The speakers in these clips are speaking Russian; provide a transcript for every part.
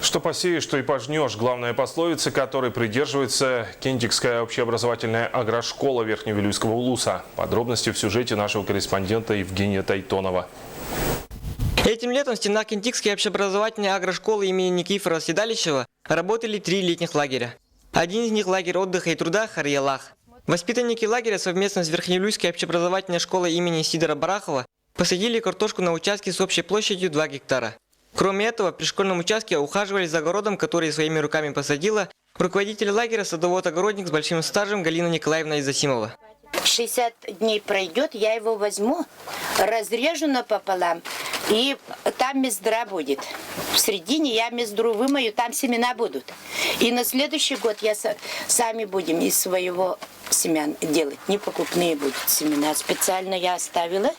Что посеешь, то и пожнешь. Главная пословица, которой придерживается Кентикская общеобразовательная агрошкола Верхневилюйского улуса. Подробности в сюжете нашего корреспондента Евгения Тайтонова. Этим летом в стенах Кентикской общеобразовательной агрошколы имени Никифора Седалищева работали 3 летних лагеря. Один из них – лагерь отдыха и труда Харьялах. Воспитанники лагеря совместно с Верхневилюйской общеобразовательной школой имени Сидора Барахова посадили картошку на участке с общей площадью 2 гектара. Кроме этого, при школьном участке ухаживали за огородом, который своими руками посадила руководитель лагеря садовод-огородник с большим стажем Галина Николаевна Изосимова. 60 дней пройдет, я его возьму, разрежу напополам, и там мездра будет. В середине я мездру вымою, там семена будут. И на следующий год сами будем из своего семян делать. Не покупные будут семена. Специально я оставила.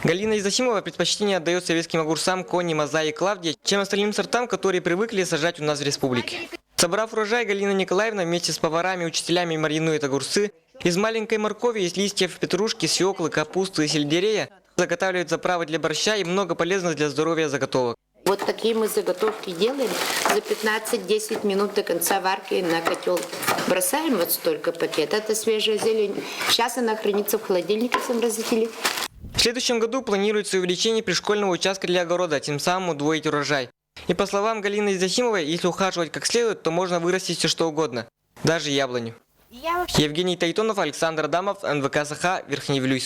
Галина Изосимова предпочтение отдает советским огурцам Кони, Маза и Клавдия, чем остальным сортам, которые привыкли сажать у нас в республике. Собрав урожай, Галина Николаевна вместе с поварами и учителями маринует огурцы. Из маленькой моркови, из листьев петрушки, свеклы, капусты и сельдерея заготавливают заправы для борща и много полезных для здоровья заготовок. Вот такие мы заготовки делаем. За 15-10 минут до конца варки на котел бросаем вот столько пакет. Это свежая зелень. Сейчас она хранится в холодильнике в заморозителе. В следующем году планируется увеличение пришкольного участка для огорода, тем самым удвоить урожай. И по словам Галины Изосимовой, если ухаживать как следует, то можно вырастить все что угодно, даже яблоню. Евгений Тайтонов, Александр Адамов, НВК Саха, Верхневилюйск.